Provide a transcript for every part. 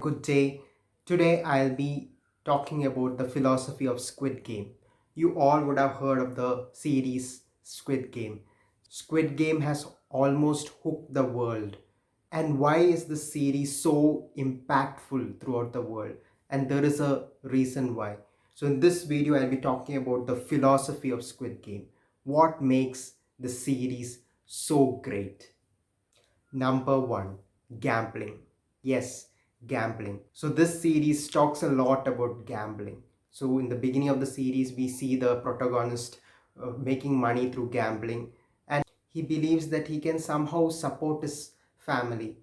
Good day. Today I'll be talking about the philosophy of Squid Game. You all would have heard of the series Squid Game. Squid Game has almost hooked the world. And why is this series so impactful throughout the world? And there is a reason why. So in this video I'll be talking about the philosophy of Squid Game. What makes the series so great? Number one, gambling. Yes, gambling. So this series talks a lot about gambling. So in the beginning of the series, we see the protagonist making money through gambling, and he believes that he can somehow support his family.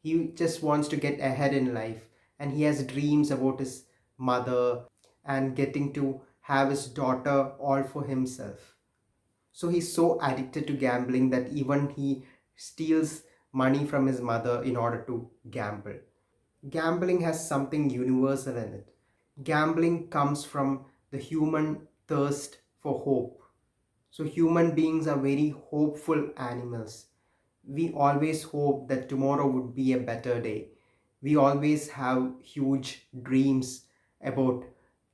He just wants to get ahead in life, and he has dreams about his mother and getting to have his daughter all for himself. So he's so addicted to gambling that even he steals money from his mother in order to gamble. Gambling has something universal in it. Gambling comes from the human thirst for hope. So human beings are very hopeful animals. We always hope that tomorrow would be a better day. We always have huge dreams about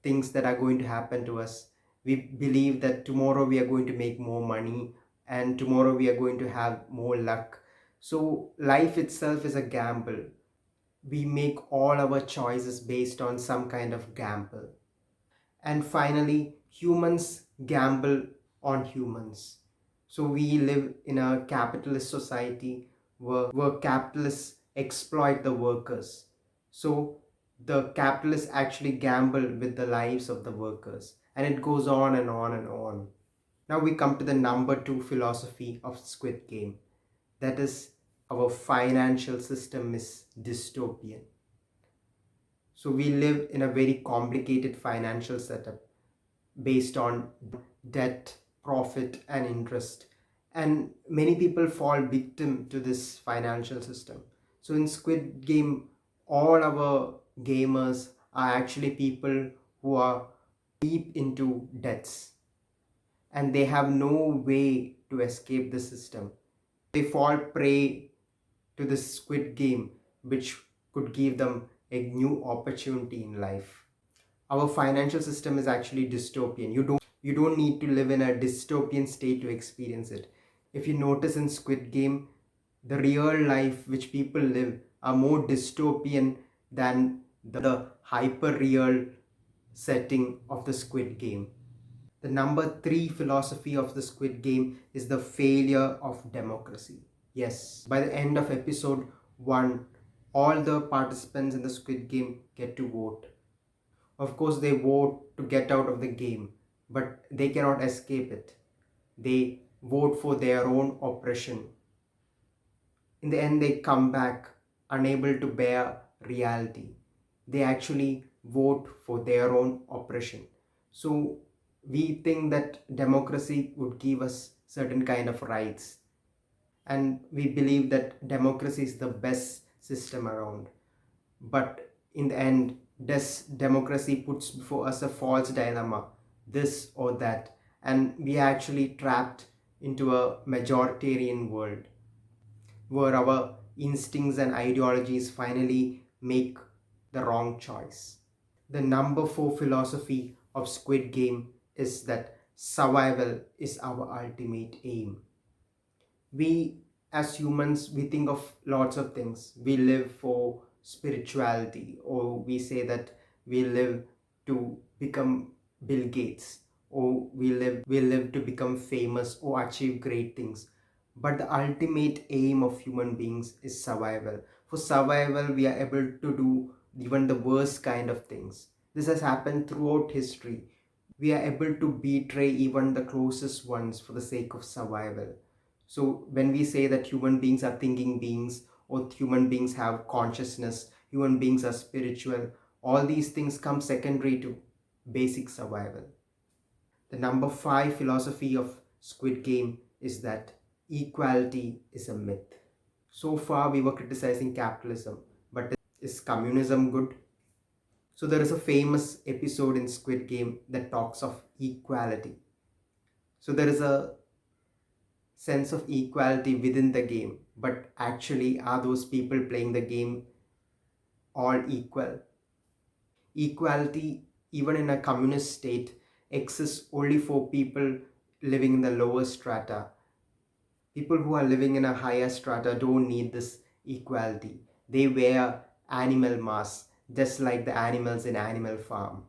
things that are going to happen to us. We believe that tomorrow we are going to make more money and tomorrow we are going to have more luck. So life itself is a gamble. We make all our choices based on some kind of gamble. And finally, humans gamble on humans. So we live in a capitalist society where capitalists exploit the workers. So the capitalists actually gamble with the lives of the workers. And it goes on and on and on. Now we come to the number two philosophy of Squid Game. That is, our financial system is dystopian. So we live in a very complicated financial setup based on debt, profit, and interest. And many people fall victim to this financial system. So in Squid Game, all our gamers are actually people who are deep into debts and they have no way to escape the system. They fall prey to the Squid Game, which could give them a new opportunity in life. Our financial system is actually dystopian. You don't need to live in a dystopian state to experience it. If you notice in Squid Game, the real life which people live are more dystopian than the hyper real setting of the Squid Game. The number three philosophy of the Squid Game is the failure of democracy. Yes, by the end of episode 1, all the participants in the Squid Game get to vote. Of course, they vote to get out of the game, but they cannot escape it. They vote for their own oppression. In the end, they come back unable to bear reality. They actually vote for their own oppression. So we think that democracy would give us certain kind of rights, and we believe that democracy is the best system around. But in the end, this democracy puts before us a false dilemma, this or that, and we are actually trapped into a majoritarian world where our instincts and ideologies finally make the wrong choice. The number four philosophy of Squid Game is that survival is our ultimate aim. We as humans, we think of lots of things. We live for spirituality, or we say that we live to become Bill Gates, or we live to become famous or achieve great things. But the ultimate aim of human beings is survival. For survival, we are able to do even the worst kind of things. This has happened throughout history. We are able to betray even the closest ones for the sake of survival. So when we say that human beings are thinking beings, or human beings have consciousness, human beings are spiritual, all these things come secondary to basic survival. The number five philosophy of Squid Game is that equality is a myth. So far we were criticizing capitalism, but is communism good? So there is a famous episode in Squid Game that talks of equality. So there is a sense of equality within the game, but actually are those people playing the game all equal. Equality, even in a communist state, exists only for people living in the lower strata. People who are living in a higher strata don't need this equality. They wear animal masks just like the animals in Animal Farm.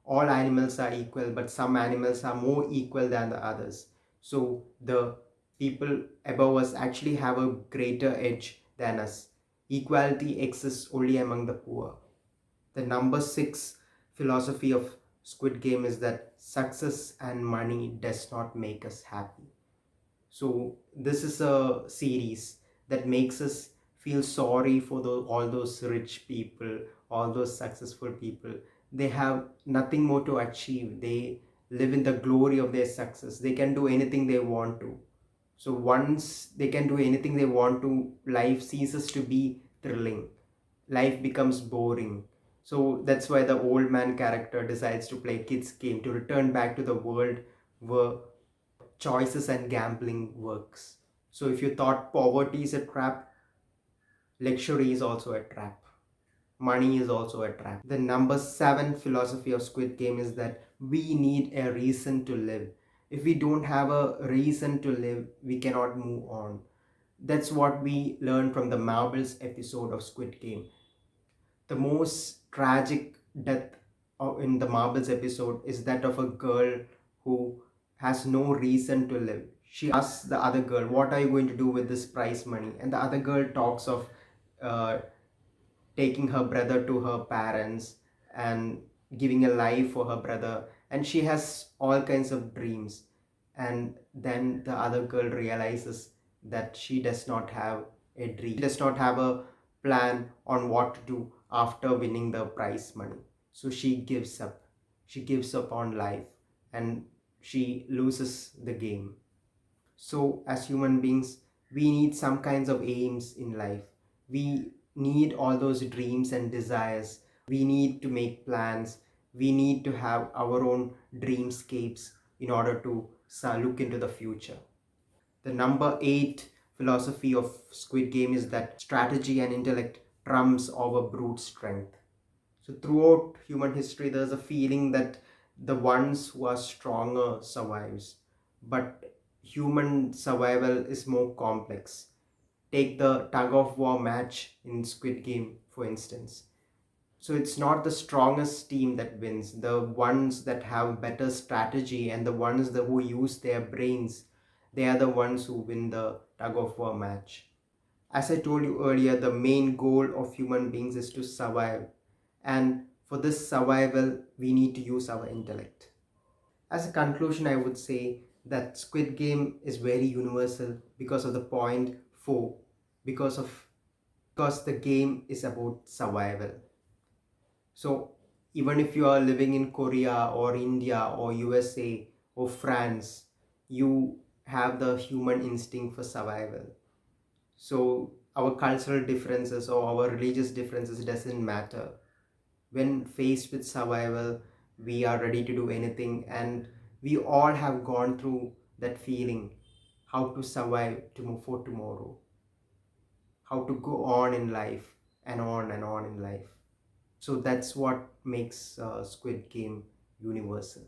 All animals are equal, but some animals are more equal than the others. So the people above us actually have a greater edge than us. Equality exists only among the poor. The number 6 philosophy of Squid Game is that success and money does not make us happy. So this is a series that makes us feel sorry for all those rich people, all those successful people. They have nothing more to achieve. They live in the glory of their success. They can do anything they want to. So once they can do anything they want to, life ceases to be thrilling. Life becomes boring. So that's why the old man character decides to play kids game to return back to the world where choices and gambling works. So if you thought poverty is a trap, luxury is also a trap. Money is also a trap. The number 7 philosophy of Squid Game is that we need a reason to live. If we don't have a reason to live, we cannot move on. That's what we learned from the Marbles episode of Squid Game. The most tragic death in the Marbles episode is that of a girl who has no reason to live. She asks the other girl, "What are you going to do with this prize money?" And the other girl talks of uh, taking her brother to her parents and giving a life for her brother. And she has all kinds of dreams. And then the other girl realizes that she does not have a dream. She does not have a plan on what to do after winning the prize money. So she gives up. She gives up on life and she loses the game. So as human beings, we need some kinds of aims in life. We need all those dreams and desires. We need to make plans. We need to have our own dreamscapes in order to look into the future. The number 8 philosophy of Squid Game is that strategy and intellect trumps over brute strength. So throughout human history, there's a feeling that the ones who are stronger survives. But human survival is more complex. Take the tug of war match in Squid Game, for instance. So it's not the strongest team that wins. The ones that have better strategy and the ones who use their brains, they are the ones who win the tug of war match. As I told you earlier, the main goal of human beings is to survive. And for this survival, we need to use our intellect. As a conclusion, I would say that Squid Game is very universal because of the point 4, because of because the game is about survival. So even if you are living in Korea or India or USA or France, you have the human instinct for survival. So our cultural differences or our religious differences doesn't matter. When faced with survival, we are ready to do anything, and we all have gone through that feeling, how to survive for tomorrow, how to go on in life and on in life. So that's what makes Squid Game universal.